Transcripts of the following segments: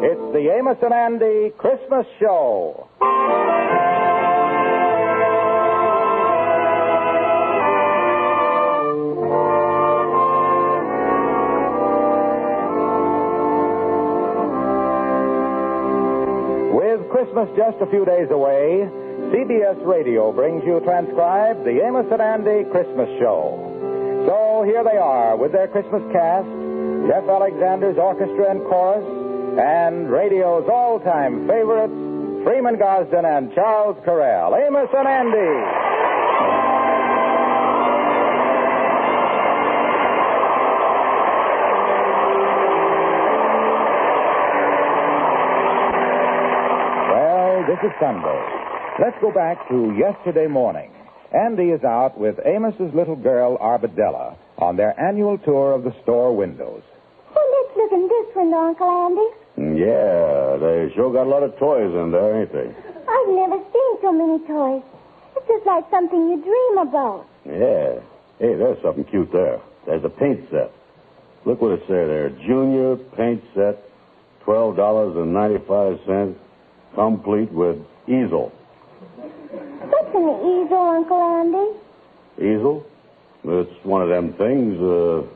It's the Amos and Andy Christmas Show. With Christmas just a few days away, CBS Radio brings you transcribed the Amos and Andy Christmas Show. So here they are with their Christmas cast, Jeff Alexander's orchestra and chorus, and radio's all-time favorites, Freeman Gosden and Charles Correll. Amos and Andy. Well, this is Sunday. Let's go back to yesterday morning. Andy is out with Amos's little girl, Arbadella, on their annual tour of the store windows. Well, let's look in this window, Uncle Andy. Yeah, they sure got a lot of toys in there, ain't they? I've never seen so many toys. It's just like something you dream about. Yeah. Hey, there's something cute there. There's a paint set. Look what it says there. Junior paint set, $12.95, complete with easel. What's an easel, Uncle Andy? Easel? It's one of them things, well,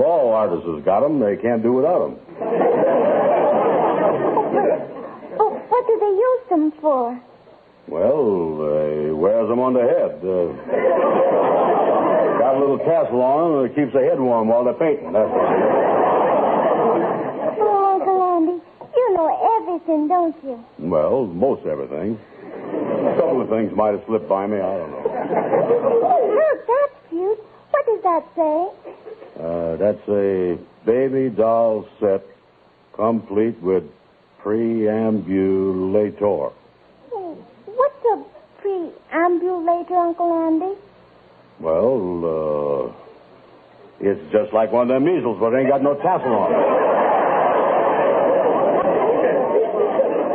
all artists has got them. They can't do without them. Oh, what do they use them for? Well, they wears them on the head. Got a little tassel on them and it keeps the head warm while they're painting. That's all. Oh, Uncle Andy, you know everything, don't you? Well, most everything. A couple of things might have slipped by me. I don't know. Oh, look, that's cute. What does that say? That's a baby doll set complete with preambulator. What's a preambulator, Uncle Andy? Well, it's just like one of them measles, but it ain't got no tassel on it.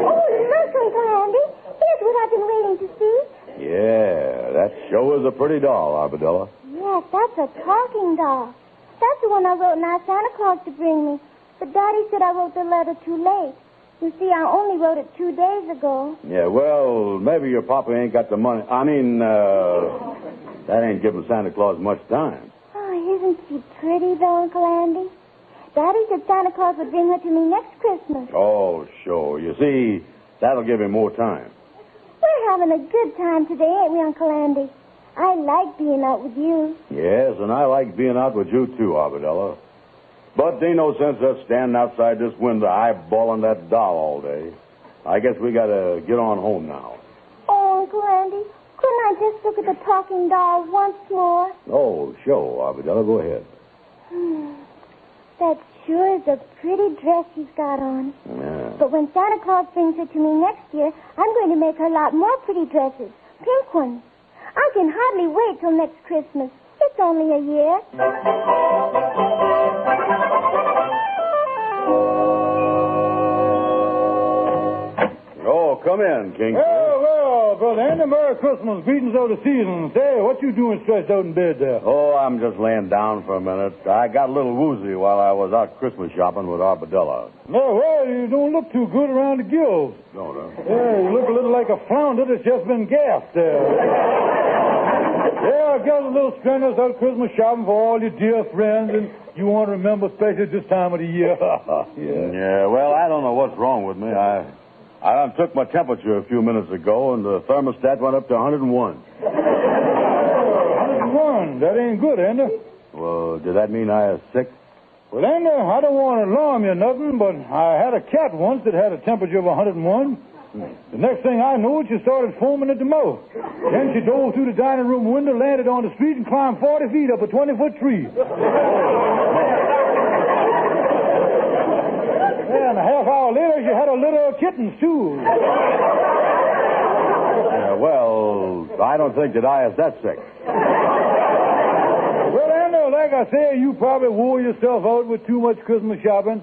Oh, look, Uncle Andy. Here's what I've been waiting to see. Yeah, that sure is a pretty doll, Arbadella. Yes, that's a talking doll. That's the one I wrote and asked Santa Claus to bring me. But Daddy said I wrote the letter too late. You see, I only wrote it 2 days ago. Yeah, well, maybe your papa ain't got the money. I mean, that ain't giving Santa Claus much time. Oh, isn't she pretty, though, Uncle Andy? Daddy said Santa Claus would bring her to me next Christmas. Oh, sure. You see, that'll give him more time. We're having a good time today, ain't we, Uncle Andy? I like being out with you. Yes, and I like being out with you, too, Arbadella. But there ain't no sense us standing outside this window eyeballing that doll all day. I guess we got to get on home now. Oh, Uncle Andy, couldn't I just look at the talking doll once more? Oh, sure, Arbadella. Go ahead. That sure is a pretty dress she's got on. Yeah. But when Santa Claus brings her to me next year, I'm going to make her a lot more pretty dresses. Pink ones. I can hardly wait till next Christmas. It's only a year. Oh, come in, King. Well, Brother Andy, Merry Christmas. Greetings of the season. Say, what you doing stretched out in bed there? Oh, I'm just laying down for a minute. I got a little woozy while I was out Christmas shopping with Arbadella. No, well, you don't look too good around the gills. No. Yeah, you look a little like a flounder that's just been gassed Yeah, I got a little strenuous out Christmas shopping for all your dear friends, and you want to remember especially this time of the year. Yeah, well, I don't know what's wrong with me. I took my temperature a few minutes ago, and the thermostat went up to 101. 101? That ain't good, Andy. Well, did that mean I was sick? Well, Andy, I don't want to alarm you or nothing, but I had a cat once that had a temperature of 101. The next thing I knew, she started foaming at the mouth. Then she dove through the dining room window, landed on the street, and climbed 40 feet up a 20-foot tree. And a half hour later, she had a litter of kittens, too. Yeah, well, I don't think that I is that sick. Well, Andy, like I say, you probably wore yourself out with too much Christmas shopping.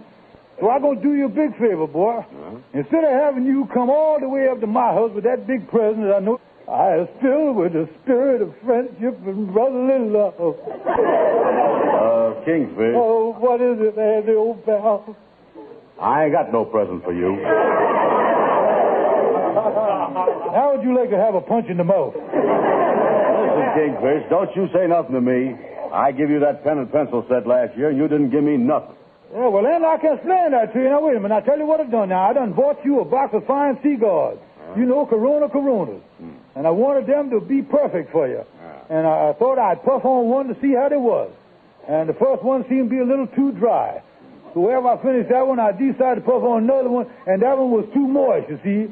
So I'm going to do you a big favor, boy. Uh-huh. Instead of having you come all the way up to my house with that big present that I know I is filled with the spirit of friendship and brotherly love. Kingfish. Oh, what is it, Andy, old pal? I ain't got no present for you. How would you like to have a punch in the mouth? Listen, Kingfish, don't you say nothing to me. I give you that pen and pencil set last year, and you didn't give me nothing. Yeah, well, then I can explain that to you. Now, wait a minute. I'll tell you what I've done now. I done bought you a box of fine cigars. You know, Coronas. And I wanted them to be perfect for you. And I thought I'd puff on one to see how they was. And the first one seemed to be a little too dry. So wherever I finished that one, I decided to puff on another one, and that one was too moist, you see.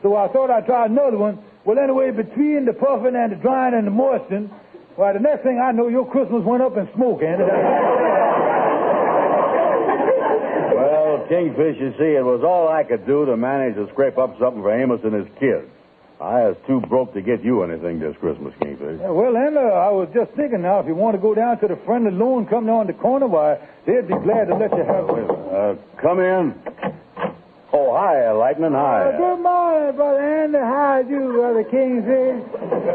So I thought I'd try another one. Well, anyway, between the puffing and the drying and the moistening, why, the next thing I know, your Christmas went up in smoke, Andy. Well, Kingfish, you see, it was all I could do to manage to scrape up something for Amos and his kids. I was too broke to get you anything this Christmas, Kingfish. Yeah, well, then, I was just thinking now, if you want to go down to the friendly loan company on the corner, why, they'd be glad to let you have it. Come in. Oh, hi, Lightning, hi. Good morning, Brother Andy. How are you, Brother Kingfish?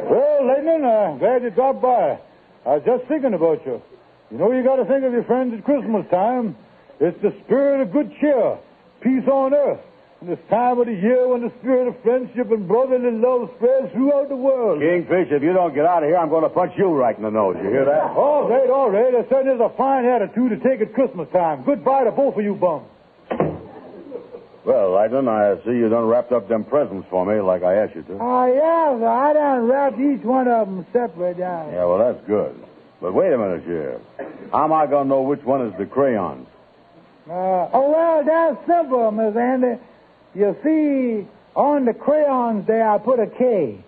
Well, Lightning, glad you dropped by. I was just thinking about you. You know, you got to think of your friends at Christmas time. It's the spirit of good cheer, peace on earth. And this time of the year when the spirit of friendship and brotherly love spreads throughout the world. Kingfish, if you don't get out of here, I'm going to punch you right in the nose. You hear that? All right. There certainly is a fine attitude to take at Christmas time. Goodbye to both of you bums. Well, Lightning, I see you done wrapped up them presents for me like I asked you to. Oh, yeah, sir. I done wrapped each one of them separate. Yeah, well, that's good. But wait a minute here. How am I going to know which one is the crayons? Well, that's simple, Miss Andy. You see, on the crayons there, I put a K.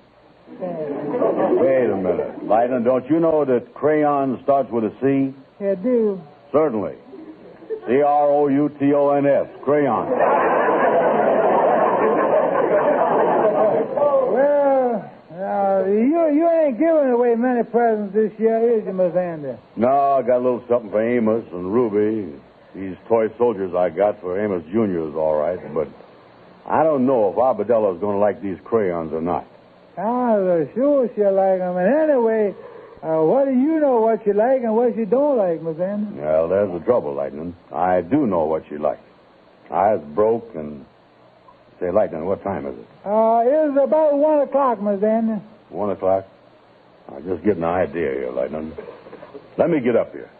Wait a minute. Lightning, don't you know that crayon starts with a C? You do? Certainly. C-R-O-U-T-O-N-S. Crayon. Well, you ain't giving away many presents this year, is you, Miss Andy? No, I got a little something for Amos and Ruby. These toy soldiers I got for Amos Jr. is all right, but I don't know if Arbadella is going to like these crayons or not. Sure she'll like them. And anyway, what do you know what you like and what you don't like, Miss Andy? Well, there's the trouble, Lightning. I do know what she likes. I was broke and... Say, Lightning, what time is it? It's about 1 o'clock, Miss Andy. 1 o'clock? I'm just getting an idea here, Lightning. Let me get up here.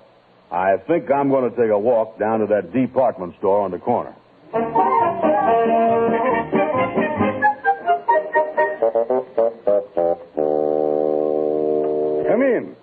I think I'm going to take a walk down to that department store on the corner. Come in.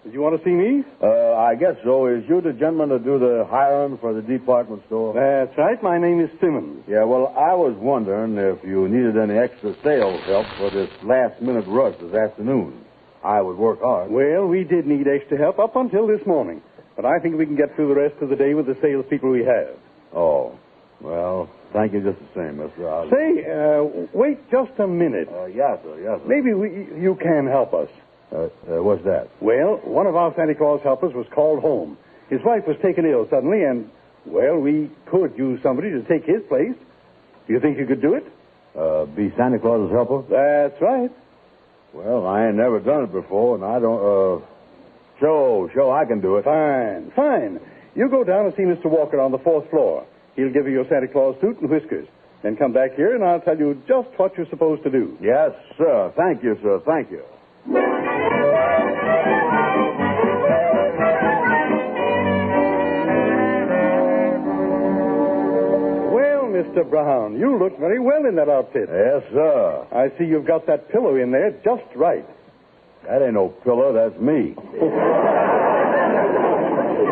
Did you want to see me? I guess so. Is you the gentleman to do the hiring for the department store? That's right. My name is Simmons. Yeah, well, I was wondering if you needed any extra sales help for this last-minute rush this afternoon. I would work hard. Well, we did need extra help up until this morning. But I think we can get through the rest of the day with the salespeople we have. Oh, well, thank you just the same, mister. Say, wait just a minute. Yes, sir, yes, sir. Maybe you can help us. What's that? Well, one of our Santa Claus helpers was called home. His wife was taken ill suddenly, and, well, we could use somebody to take his place. Do you think you could do it? Be Santa Claus's helper? That's right. Well, I ain't never done it before, and I don't, Sure, I can do it. Fine. You go down and see Mr. Walker on the 4th floor. He'll give you your Santa Claus suit and whiskers. Then come back here, and I'll tell you just what you're supposed to do. Yes, sir. Thank you, sir. Thank you. Well, Mr. Brown, you look very well in that outfit. Yes, sir. I see you've got that pillow in there just right. That ain't no pillow, that's me.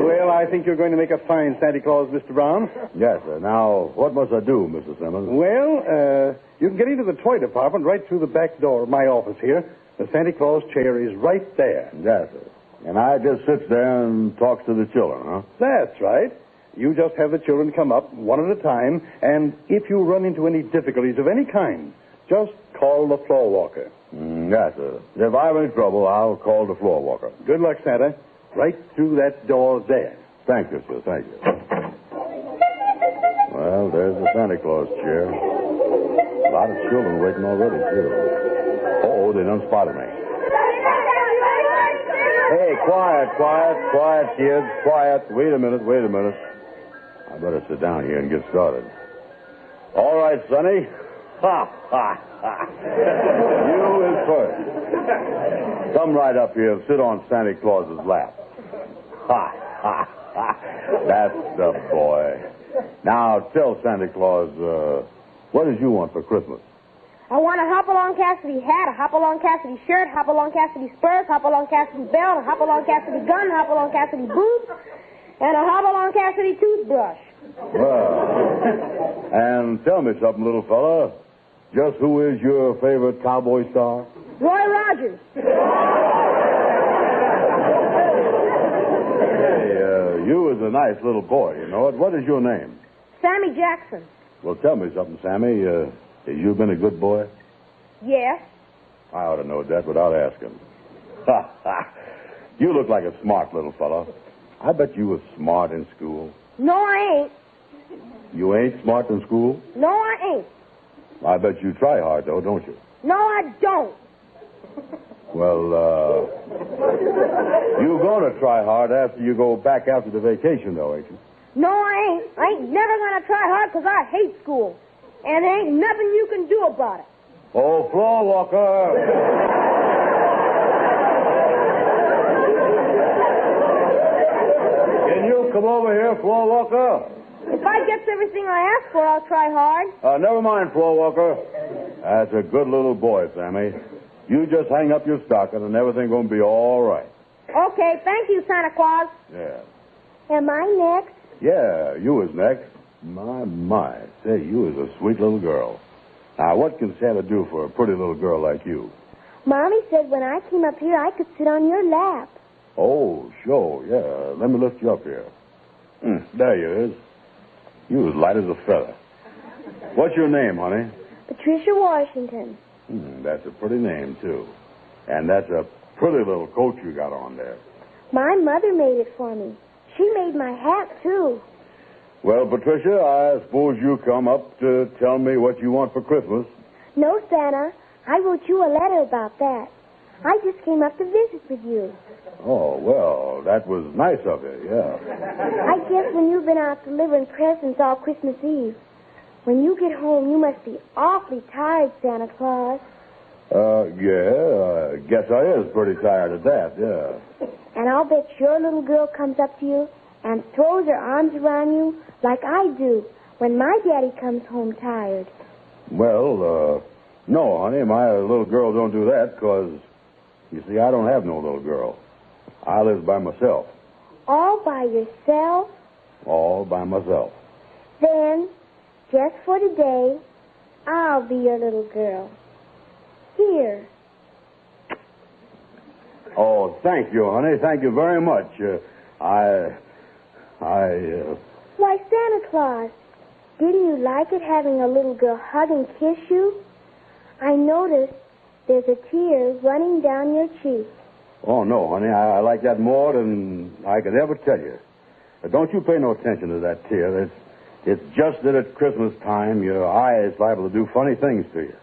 Well, I think you're going to make a fine Santa Claus, Mr. Brown. Yes, sir. Now, what must I do, Mr. Simmons? Well, you can get into the toy department right through the back door of my office here. The Santa Claus chair is right there. Yes, sir. And I just sits there and talks to the children, huh? That's right. You just have the children come up one at a time, and if you run into any difficulties of any kind, just call the floor walker. Yes, sir. If I have any trouble, I'll call the floor walker. Good luck, Santa. Right through that door there. Thank you, sir. Thank you. Well, there's the Santa Claus chair. A lot of children waiting already, too. Oh, they done spotted me. Hey, quiet, kids. Quiet. Wait a minute. I better sit down here and get started. All right, Sonny. Ha. You is first. Come right up here and sit on Santa Claus's lap. Ha. That's the boy. Now, tell Santa Claus, what did you want for Christmas? I want a Hop-Along Cassidy hat, a Hop-Along Cassidy shirt, Hop-Along Cassidy spurs, Hop-Along Cassidy belt, a Hop-Along Cassidy gun, Hop-Along Cassidy boots, and a Hop-Along Cassidy toothbrush. Well, and tell me something, little fella. Just who is your favorite cowboy star? Roy Rogers. Hey, you is a nice little boy, you know it. What is your name? Sammy Jackson. Well, tell me something, Sammy. Have you been a good boy? Yes. I ought to know that without asking. You look like a smart little fella. I bet you was smart in school. No, I ain't. You ain't smart in school? No, I ain't. I bet you try hard, though, don't you? No, I don't. Well, you're going to try hard after you go back after the vacation, though, ain't you? No, I ain't. I ain't never going to try hard because I hate school. And there ain't nothing you can do about it. Oh, floor walker. Can you come over here, floor walker? If I get everything I ask for, I'll try hard. Never mind, floor walker. That's a good little boy, Sammy. You just hang up your stocking and everything's going to be all right. Okay, thank you, Santa Claus. Yeah. Am I next? Yeah, you is next. My. Say, you is a sweet little girl. Now, what can Santa do for a pretty little girl like you? Mommy said when I came up here, I could sit on your lap. Oh, sure, yeah. Let me lift you up here. There you is. You as light as a feather. What's your name, honey? Patricia Washington. That's a pretty name, too. And that's a pretty little coat you got on there. My mother made it for me. She made my hat, too. Well, Patricia, I suppose you come up to tell me what you want for Christmas. No, Santa. I wrote you a letter about that. I just came up to visit with you. Oh, well, that was nice of you, yeah. I guess when you've been out delivering presents all Christmas Eve, when you get home, you must be awfully tired, Santa Claus. Yeah, I guess I is pretty tired of that, yeah. And I'll bet your little girl comes up to you and throws her arms around you like I do when my daddy comes home tired. Well, no, honey, my little girl don't do that because, you see, I don't have no little girl. I live by myself. All by yourself? All by myself. Then, just for today, I'll be your little girl. Here. Oh, thank you, honey. Thank you very much. Why, Santa Claus, didn't you like it having a little girl hug and kiss you? I noticed there's a tear running down your cheek. Oh, no, honey. I like that more than I could ever tell you. Don't you pay no attention to that tear. It's just that at Christmas time, your eye is liable to do funny things to you.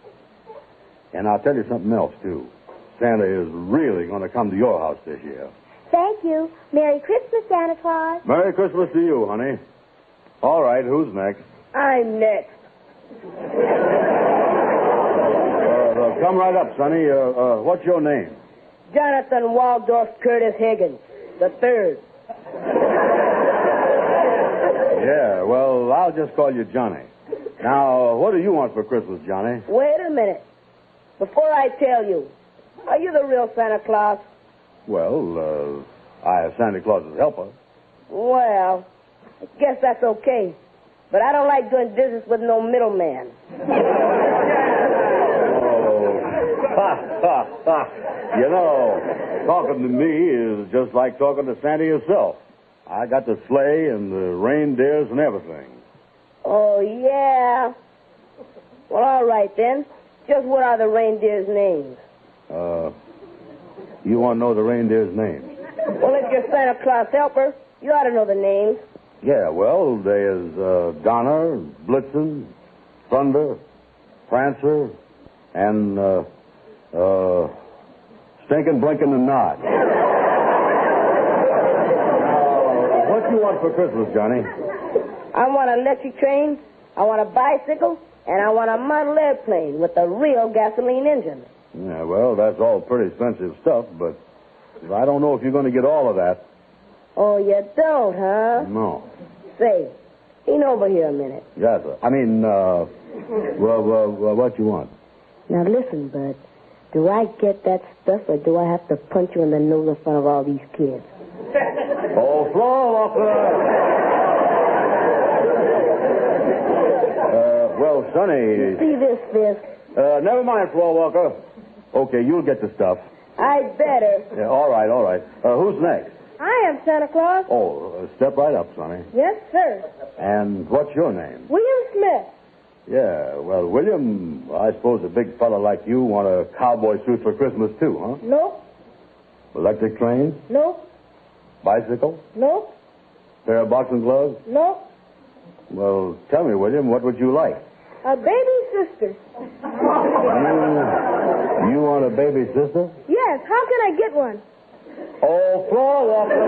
And I'll tell you something else, too. Santa is really going to come to your house this year. Thank you. Merry Christmas, Santa Claus. Merry Christmas to you, honey. All right, who's next? I'm next. Come right up, Sonny. What's your name? Jonathan Waldorf Curtis Higgins, the third. Yeah, well, I'll just call you Johnny. Now, what do you want for Christmas, Johnny? Wait a minute. Before I tell you, are you the real Santa Claus? Well, I have Santa Claus's helper. Well, I guess that's okay. But I don't like doing business with no middleman. You know, talking to me is just like talking to Santa yourself. I got the sleigh and the reindeers and everything. Oh, yeah. Well, all right, then. Just what are the reindeers' names? You want to know the reindeers' names? Well, if you're Santa Claus helper, you ought to know the names. Yeah, well, there's Donner, Blitzen, Thunder, Prancer, and Stinkin', Blinkin', and Nod. you want for Christmas, Johnny? I want an electric train, I want a bicycle, and I want a model airplane with a real gasoline engine. Yeah, well, that's all pretty expensive stuff, but I don't know if you're going to get all of that. Oh, you don't, huh? No. Say, lean over here a minute. Yes, sir. I mean, what you want? Now listen, Bud. Do I get that stuff, or do I have to punch you in the nose in front of all these kids? Oh, floor walker! Well, Sonny... See this fist? Never mind, floor walker. Okay, you'll get the stuff. I better. Yeah, all right. Who's next? I am Santa Claus. Oh, step right up, Sonny. Yes, sir. And what's your name? William Smith. Yeah, well, William, I suppose a big fella like you want a cowboy suit for Christmas, too, huh? Nope. Electric train? Nope. Bicycle? Nope. Pair of boxing gloves? Nope. Well, tell me, William, what would you like? A baby sister. You want a baby sister? Yes. How can I get one? Oh, floor walker.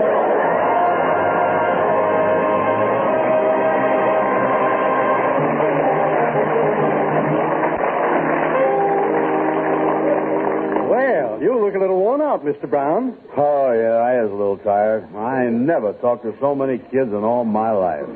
Well, you look a little worn out, Mr. Brown. Oh, yeah, I was a little tired. I never talked to so many kids in all my life.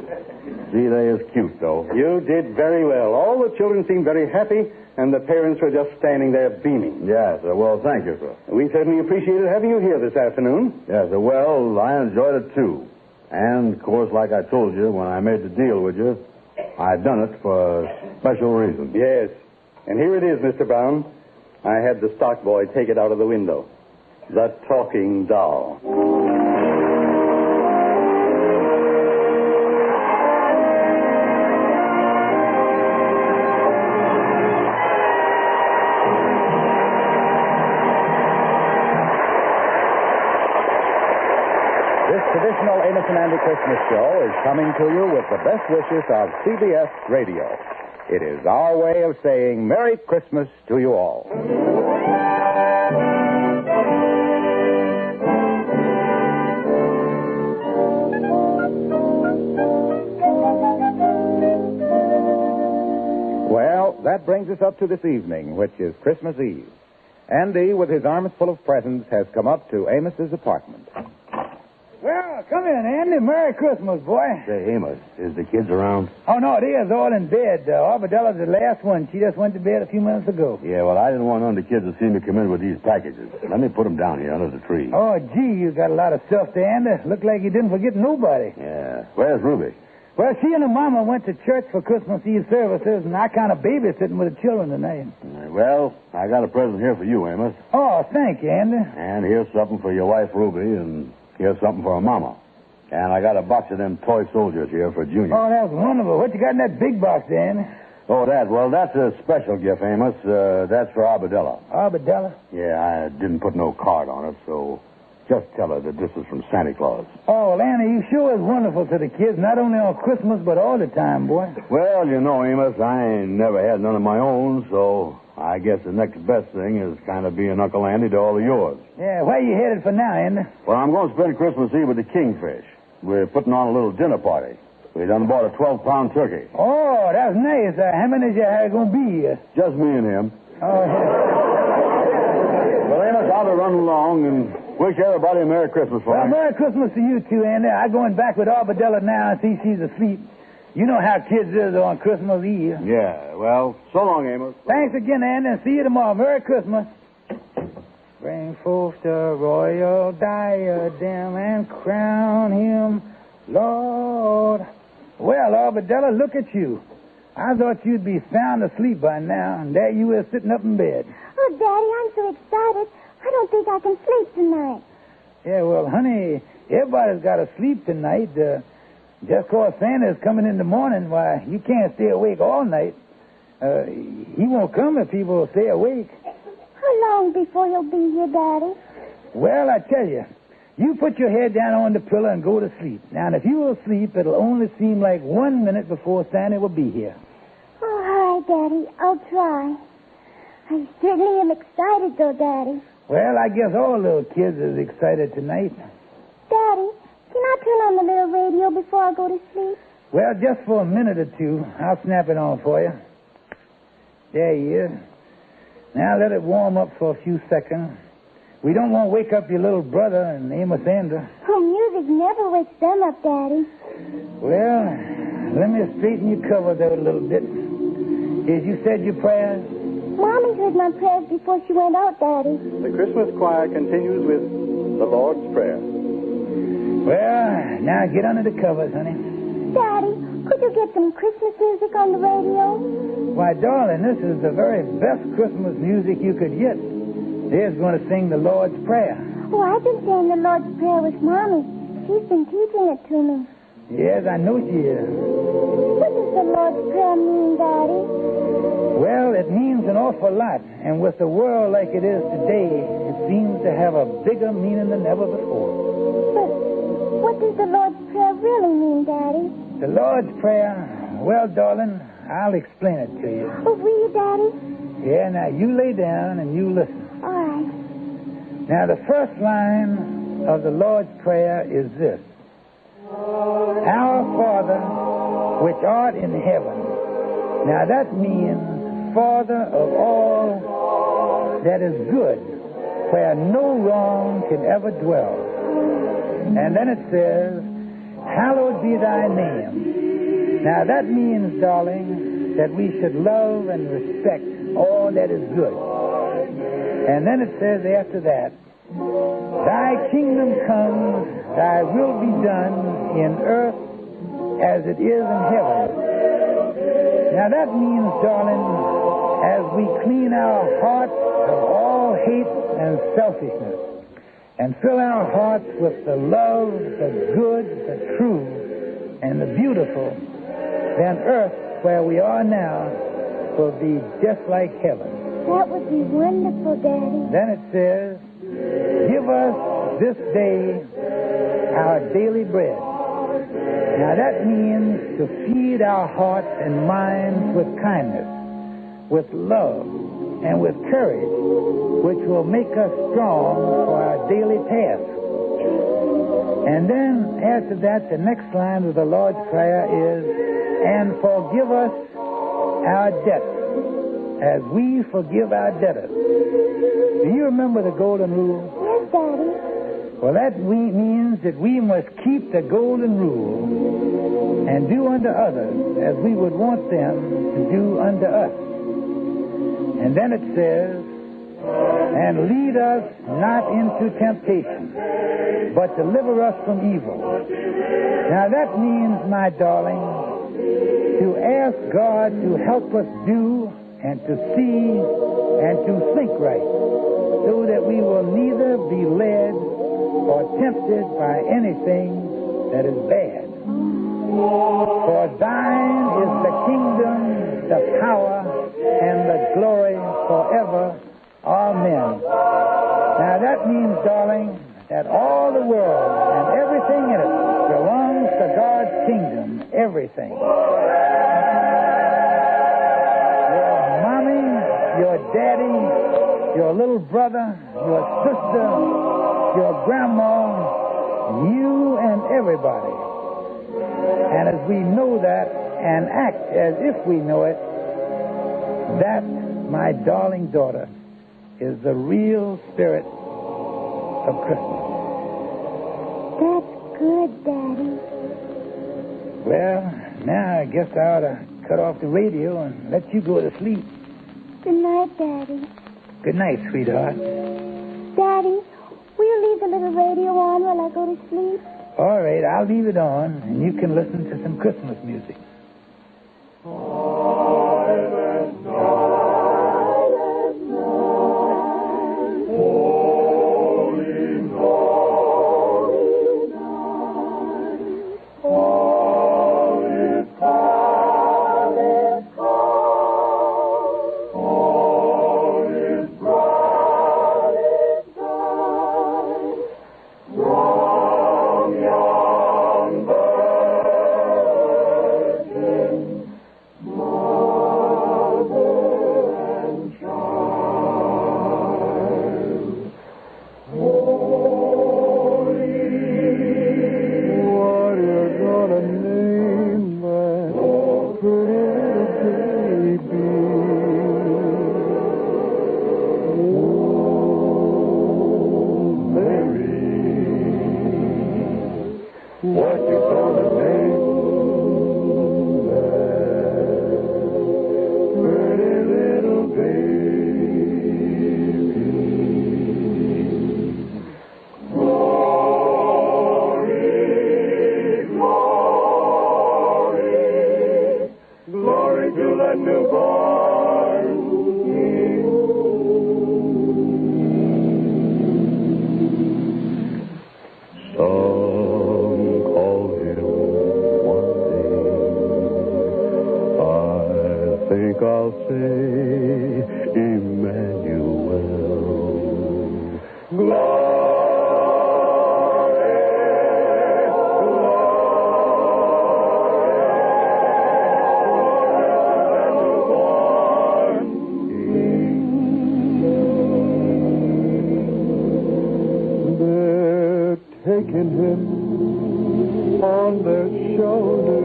Gee, they is cute, though. You did very well. All the children seemed very happy, and the parents were just standing there beaming. Yes, sir. Well, thank you, sir. We certainly appreciated having you here this afternoon. Yes, sir. Well, I enjoyed it, too. And, of course, like I told you when I made the deal with you, I done it for a special reason. Yes. And here it is, Mr. Brown. I had the stock boy take it out of the window. The talking doll. This traditional Amos and Andy Christmas show is coming to you with the best wishes of CBS Radio. It is our way of saying Merry Christmas to you all. Well, that brings us up to this evening, which is Christmas Eve. Andy, with his arms full of presents, has come up to Amos's apartment. Well, come in, Andy. Merry Christmas, boy. Say, Amos, is the kids around? Oh, no, they is all in bed. Arbadella's the last one. She just went to bed a few minutes ago. Yeah, well, I didn't want none of the kids to see me come in with these packages. Let me put them down here under the tree. Oh, gee, you got a lot of stuff there, Andy. Look like you didn't forget nobody. Yeah. Where's Ruby? Well, she and her mama went to church for Christmas Eve services, and I kind of babysitting with the children tonight. Well, I got a present here for you, Amos. Oh, thank you, Andy. And here's something for your wife, Ruby, and here's something for her mama. And I got a box of them toy soldiers here for Junior. Oh, that's wonderful. What you got in that big box, Andy? Oh, that? Well, that's a special gift, Amos. That's for Arbadella. Arbadella? Yeah, I didn't put no card on it, so just tell her that this is from Santa Claus. Oh, well, Andy, you sure is wonderful to the kids, not only on Christmas, but all the time, boy. Well, you know, Amos, I ain't never had none of my own, so I guess the next best thing is kind of being Uncle Andy to all of yours. Yeah, where you headed for now, Andy? Well, I'm going to spend Christmas Eve with the Kingfish. We're putting on a little dinner party. We done bought a 12-pound turkey. Oh, that's nice. How many is you going to be? Just me and him. Oh, yeah. Well, Amos, I'll be running along and wish everybody a Merry Christmas for Well, me. Merry Christmas to you, too, Andy. I'm going back with Arbadella now and see she's asleep. You know how kids is on Christmas Eve. Yeah, well, so long, Amos. Thanks again, Andy, and see you tomorrow. Merry Christmas. Bring forth the royal diadem and crown him Lord. Well, Arbadella, look at you. I thought you'd be sound asleep by now, and there you is sitting up in bed. Oh, Daddy, I'm so excited. I don't think I can sleep tonight. Yeah, well, honey, everybody's got to sleep tonight. Just 'cause Santa's coming in the morning, why, you can't stay awake all night. He won't come if people stay awake. How long before you'll be here, Daddy? Well, I tell you, you put your head down on the pillow and go to sleep. Now, and if you will sleep, it'll only seem like 1 minute before Santa will be here. Oh, all right, Daddy. I'll try. I certainly am excited, though, Daddy. Well, I guess all little kids is excited tonight. Daddy, can I turn on the little radio before I go to sleep? Well, just for a minute or two. I'll snap it on for you. There he is. Now let it warm up for a few seconds. We don't want to wake up your little brother and Amos and Andy. Oh, music never wakes them up, Daddy. Well, let me straighten your cover there a little bit. As you said your prayers? Mommy heard my prayers before she went out, Daddy. The Christmas choir continues with the Lord's Prayer. Well, now get under the covers, honey. Daddy, could you get some Christmas music on the radio? Why, darling, this is the very best Christmas music you could get. There's going to sing the Lord's Prayer. Oh, I've been saying the Lord's Prayer with Mommy. She's been teaching it to me. Yes, I know she is. What does the Lord's Prayer mean, Daddy? Well, it means an awful lot. And with the world like it is today, it seems to have a bigger meaning than ever before. But what does the Lord's Prayer really mean, Daddy? The Lord's Prayer, well, darling, I'll explain it to you. Oh, will you, Daddy? Yeah, now you lay down and you listen. All right. Now, the first line of the Lord's Prayer is this. Our Father, which art in heaven. Now, that means Father of all that is good, where no wrong can ever dwell. And then it says, hallowed be thy name. Now, that means, darling, that we should love and respect all that is good. And then it says after that, thy kingdom come, thy will be done in earth as it is in heaven. Now that means, darling, as we clean our hearts of all hate and selfishness and fill our hearts with the love, the good, the true, and the beautiful, then earth, where we are now, will be just like heaven. That would be wonderful, Daddy. Then it says, give us this day our daily bread. Now that means to feed our hearts and minds with kindness, with love, and with courage, which will make us strong for our daily task. And then after that, the next line of the Lord's Prayer is, and forgive us our debts, as we forgive our debtors. Do you remember the golden rule? Yes, Daddy. Well, that means that we must keep the golden rule and do unto others as we would want them to do unto us. And then it says, and lead us not into temptation, but deliver us from evil. Now that means, my darling, to ask God to help us do and to see and to think right, so that we will neither be led or tempted by anything that is bad. For thine is the kingdom, the power, and the glory forever. Amen. Now that means, darling, that all the world and everything in it belongs to God's kingdom. Everything. Your daddy, your little brother, your sister, your grandma, you and everybody. And as we know that and act as if we know it, that, my darling daughter, is the real spirit of Christmas. That's good, Daddy. Well, now I guess I ought to cut off the radio and let you go to sleep. Good night, Daddy. Good night, sweetheart. Daddy, will you leave the little radio on while I go to sleep? All right, I'll leave it on, and you can listen to some Christmas music. More what you gonna name that pretty little baby? Glory, glory, glory to the newborn King. Some call him one day. I think I'll say Emmanuel. Glory, taking him on their shoulders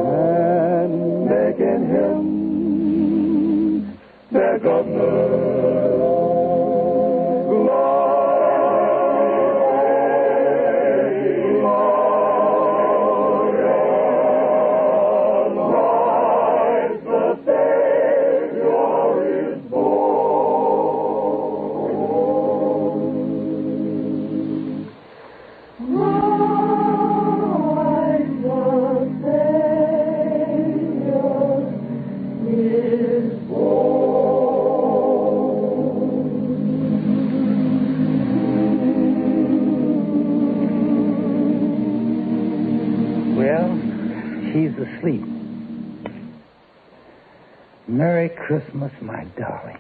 and making him their governor. She's asleep. Merry Christmas, my darling.